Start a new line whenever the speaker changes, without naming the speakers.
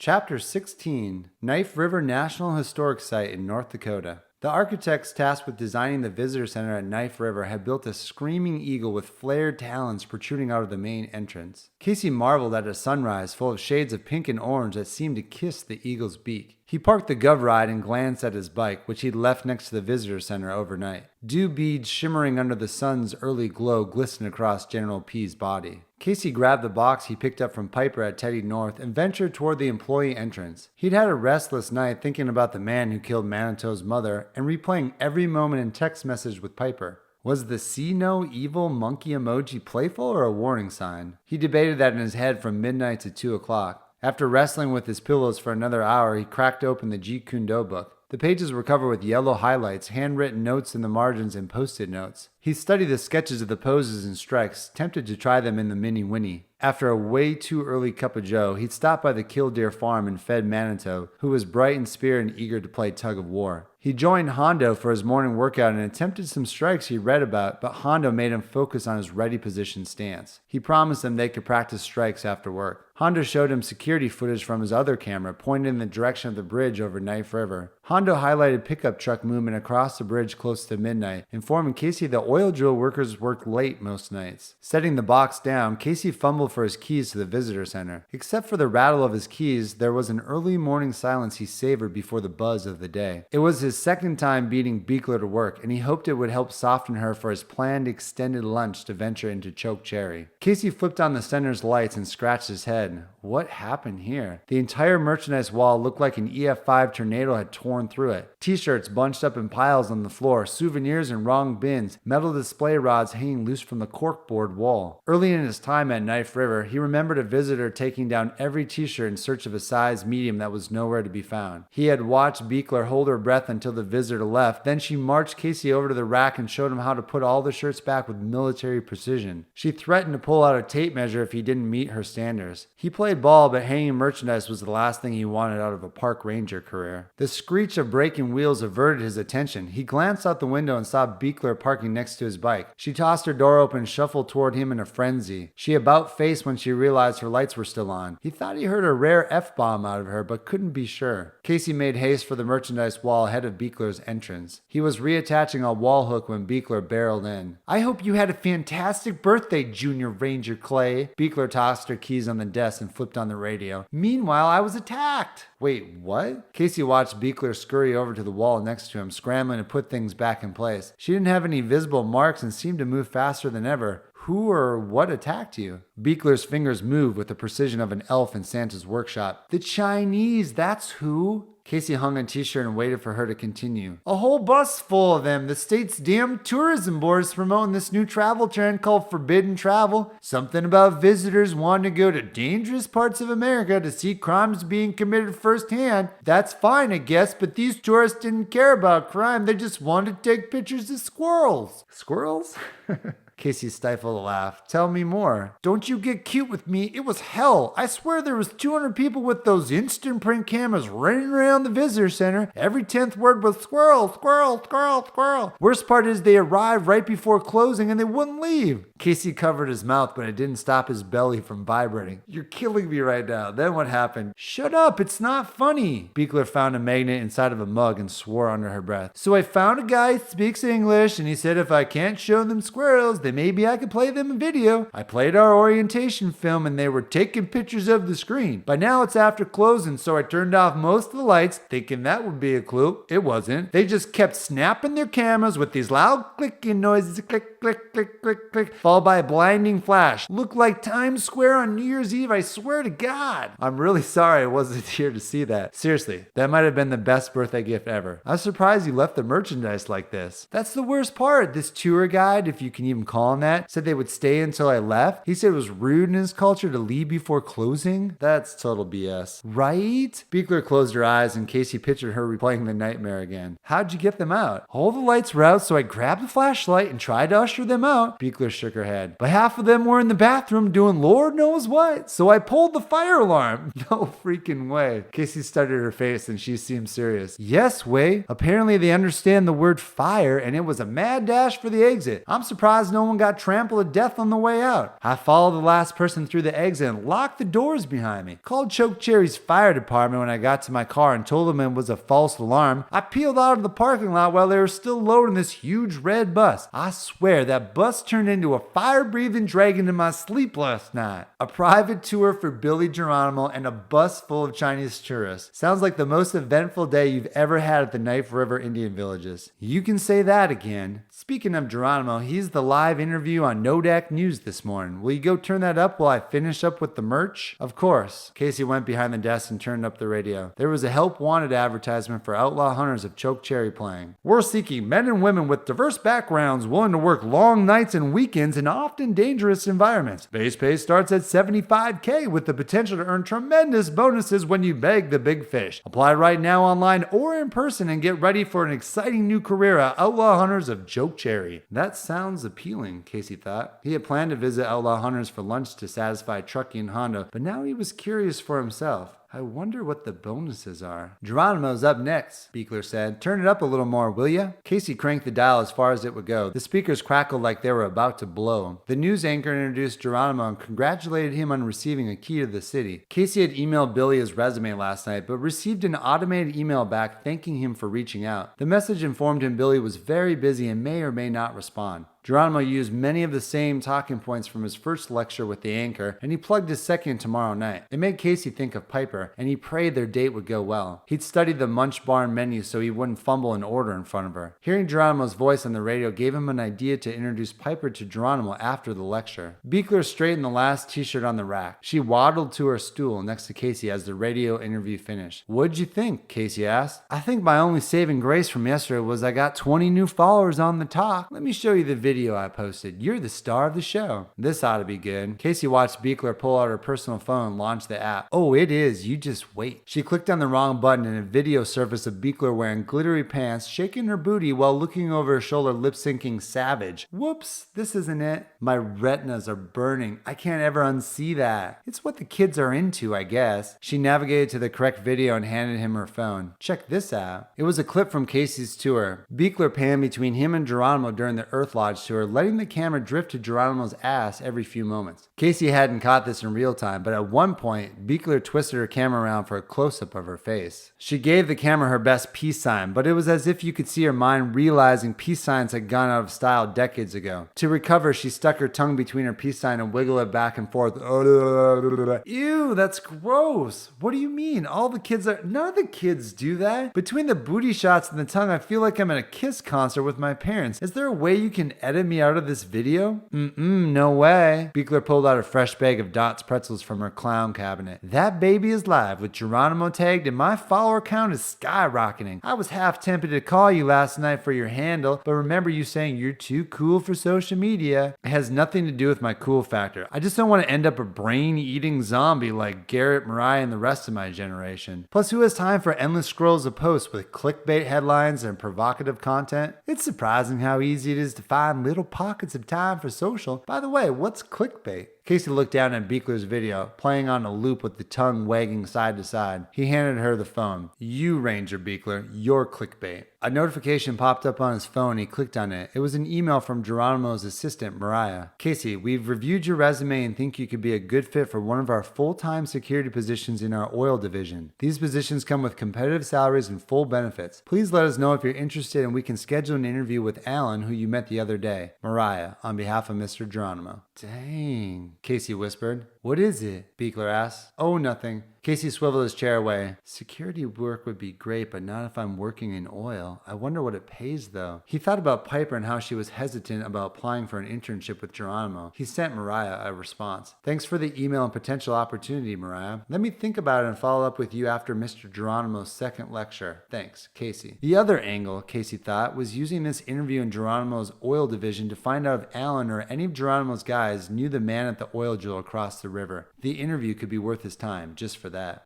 Chapter 16, Knife River National Historic Site in North Dakota. The architects tasked with designing the visitor center at Knife River had built a screaming eagle with flared talons protruding out of the main entrance. Casey marveled at a sunrise full of shades of pink and orange that seemed to kiss the eagle's beak. He parked the Gov ride and glanced at his bike, which he'd left next to the visitor center overnight. Dew beads shimmering under the sun's early glow glistened across General P's body. Casey grabbed the box he picked up from Piper at Teddy North and ventured toward the employee entrance. He'd had a restless night thinking about the man who killed Manito's mother and replaying every moment in text message with Piper. Was the see no evil monkey emoji playful or a warning sign? He debated that in his head from midnight to 2 o'clock. After wrestling with his pillows for another hour, he cracked open the Jeet Kune Do book. The pages were covered with yellow highlights, handwritten notes in the margins, and post-it notes. He studied the sketches of the poses and strikes, tempted to try them in the Mini Winnie. After a way too early cup of joe, he'd stopped by the Killdeer farm and fed Manito, who was bright in spirit and eager to play tug of war. He joined Hondo for his morning workout and attempted some strikes he'd read about, but Hondo made him focus on his ready position stance. He promised them they could practice strikes after work. Hondo showed him security footage from his other camera, pointed in the direction of the bridge over Knife River. Hondo highlighted pickup truck movement across the bridge close to midnight, informing Casey that oil drill workers worked late most nights. Setting the box down, Casey fumbled for his keys to the visitor center. Except for the rattle of his keys, there was an early morning silence he savored before the buzz of the day. It was his second time beating Beekler to work, and he hoped it would help soften her for his planned extended lunch to venture into Choke Cherry. Casey flipped on the center's lights and scratched his head. What happened here? The entire merchandise wall looked like an EF5 tornado had torn through it. T-shirts bunched up in piles on the floor, souvenirs in wrong bins, metal display rods hanging loose from the corkboard wall. Early in his time at Knife River, he remembered a visitor taking down every t-shirt in search of a size medium that was nowhere to be found. He had watched Beekler hold her breath until the visitor left, then she marched Casey over to the rack and showed him how to put all the shirts back with military precision. She threatened to pull out a tape measure if he didn't meet her standards. He played ball, but hanging merchandise was the last thing he wanted out of a park ranger career. The screech of braking wheels averted his attention. He glanced out the window and saw Beekler parking next to his bike. She tossed her door open and shuffled toward him in a frenzy. She about-faced when she realized her lights were still on. He thought he heard a rare F-bomb out of her, but couldn't be sure. Casey made haste for the merchandise wall ahead of Beekler's entrance. He was reattaching a wall hook when Beekler barreled in. "I hope you had a fantastic birthday, Junior Ranger Clay." Beekler tossed her keys on the desk and flipped on the radio. "Meanwhile, I was attacked." Wait, what? Casey watched Beekler scurry over to the wall next to him, scrambling to put things back in place. She didn't have any visible marks and seemed to move faster than ever. Who or what attacked you? Beekler's fingers moved with the precision of an elf in Santa's workshop. "The Chinese, that's who." Casey hung a t-shirt and waited for her to continue. "A whole bus full of them. The state's damn tourism board is promoting this new travel trend called forbidden travel. Something about visitors wanting to go to dangerous parts of America to see crimes being committed firsthand. That's fine, I guess, but these tourists didn't care about crime. They just wanted to take pictures of squirrels." Squirrels? Casey stifled a laugh. "Tell me more." "Don't you get cute with me. It was hell. I swear there was 200 people with those instant print cameras running around the visitor center. Every 10th word was squirrel, squirrel, squirrel, squirrel. Worst part is they arrived right before closing and they wouldn't leave." Casey covered his mouth, but it didn't stop his belly from vibrating. "You're killing me right now." "Then what happened?" "Shut up. It's not funny." Beekler found a magnet inside of a mug and swore under her breath. "So I found a guy who speaks English and he said if I can't show them squirrels, then maybe I could play them a video. I played our orientation film and they were taking pictures of the screen. By now it's after closing, so I turned off most of the lights, thinking that would be a clue. It wasn't. They just kept snapping their cameras with these loud clicking noises, click, click, click, click, click, followed by a blinding flash. Looked like Times Square on New Year's Eve, I swear to God." "I'm really sorry I wasn't here to see that. Seriously, that might have been the best birthday gift ever. I was surprised you left the merchandise like this." "That's the worst part. This tour guide, if you can even call him that, said they would stay until I left. He said it was rude in his culture to leave before closing." "That's total BS. Right?" Beekler closed her eyes and Casey pictured her replaying the nightmare again. "How'd you get them out?" "All the lights were out, so I grabbed the flashlight and tried to usher them out." Beekler shook her head. "But half of them were in the bathroom doing Lord knows what, so I pulled the fire alarm." "No freaking way." Casey studied her face and she seemed serious. "Yes, way. Apparently they understand the word fire and it was a mad dash for the exit. I'm surprised no no one got trampled to death on the way out. I followed the last person through the exit and locked the doors behind me. Called Chokecherry's fire department when I got to my car and told them it was a false alarm. I peeled out of the parking lot while they were still loading this huge red bus. I swear that bus turned into a fire-breathing dragon in my sleep last night. A private tour for Billy Geronimo and a bus full of Chinese tourists. Sounds like the most eventful day you've ever had at the Knife River Indian Villages. You can say that again. Speaking of Geronimo, he's the live interview on Nodak News this morning. Will you go turn that up while I finish up with the merch? Of course. Casey went behind the desk and turned up the radio. There was a help wanted advertisement for outlaw hunters of Chokecherry playing. We're seeking men and women with diverse backgrounds willing to work long nights and weekends in often dangerous environments. Base pay starts at $75K with the potential to earn tremendous bonuses when you bag the big fish. Apply right now online or in person and get ready for an exciting new career at Outlaw Hunters of Chokecherry. That sounds appealing, Casey thought. He had planned to visit Outlaw Hunters for lunch to satisfy Truckee and Honda, but now he was curious for himself. I wonder what the bonuses are. Geronimo's up next, Beekler said. Turn it up a little more, will ya? Casey cranked the dial as far as it would go. The speakers crackled like they were about to blow. The news anchor introduced Geronimo and congratulated him on receiving a key to the city. Casey had emailed Billy his resume last night, but received an automated email back thanking him for reaching out. The message informed him Billy was very busy and may or may not respond. Geronimo used many of the same talking points from his first lecture with the anchor, and he plugged his second tomorrow night. It made Casey think of Piper, and he prayed their date would go well. He'd studied the Munch Barn menu so he wouldn't fumble an order in front of her. Hearing Geronimo's voice on the radio gave him an idea to introduce Piper to Geronimo after the lecture. Beekler straightened the last t-shirt on the rack. She waddled to her stool next to Casey as the radio interview finished. "What'd you think?" Casey asked. "I think my only saving grace from yesterday was I got 20 new followers on the talk. Let me show you the video I posted. You're the star of the show." "This ought to be good." Casey watched Beekler pull out her personal phone and launch the app. "Oh, it is. You just wait." She clicked on the wrong button and a video surfaced of Beekler wearing glittery pants, shaking her booty while looking over her shoulder, lip-syncing Savage. Whoops, this isn't it. My retinas are burning. I can't ever unsee that. It's what the kids are into, I guess. She navigated to the correct video and handed him her phone. "Check this out." It was a clip from Casey's tour. Beekler panned between him and Geronimo during the Earth Lodge tour, letting the camera drift to Geronimo's ass every few moments. Casey hadn't caught this in real time, but at one point, Beekler twisted her camera around for a close-up of her face. She gave the camera her best peace sign, but it was as if you could see her mind realizing peace signs had gone out of style decades ago. To recover, she stuck her tongue between her peace sign and wiggled it back and forth. Ew, that's gross. What do you mean? None of the kids do that. Between the booty shots and the tongue, I feel like I'm at a Kiss concert with my parents. Is there a way you can edit me out of this video? No way. Beekler pulled out a fresh bag of Dots pretzels from her clown cabinet. "That baby is live with Geronimo tagged and my follower count is skyrocketing. I was half tempted to call you last night for your handle, but remember you saying you're too cool for social media." It has nothing to do with my cool factor. I just don't want to end up a brain-eating zombie like Garrett, Mariah, and the rest of my generation. Plus, who has time for endless scrolls of posts with clickbait headlines and provocative content? It's surprising how easy it is to find little pockets of time for social. By the way, what's clickbait? Casey looked down at Beekler's video, playing on a loop with the tongue wagging side to side. He handed her the phone. "You, Ranger Beekler, you're clickbait." A notification popped up on his phone. He clicked on it. It was an email from Geronimo's assistant, Mariah. "Casey, we've reviewed your resume and think you could be a good fit for one of our full-time security positions in our oil division. These positions come with competitive salaries and full benefits. Please let us know if you're interested and we can schedule an interview with Alan, who you met the other day. Mariah, on behalf of Mr. Geronimo." "Dang," Casey whispered. "What is it?" Beekler asked. "Oh, nothing." Casey swiveled his chair away. "Security work would be great, but not if I'm working in oil. I wonder what it pays, though." He thought about Piper and how she was hesitant about applying for an internship with Geronimo. He sent Mariah a response. "Thanks for the email and potential opportunity, Mariah. Let me think about it and follow up with you after Mr. Geronimo's second lecture. Thanks, Casey." The other angle, Casey thought, was using this interview in Geronimo's oil division to find out if Alan or any of Geronimo's guys knew the man at the oil drill across the river. The interview could be worth his time, just for that.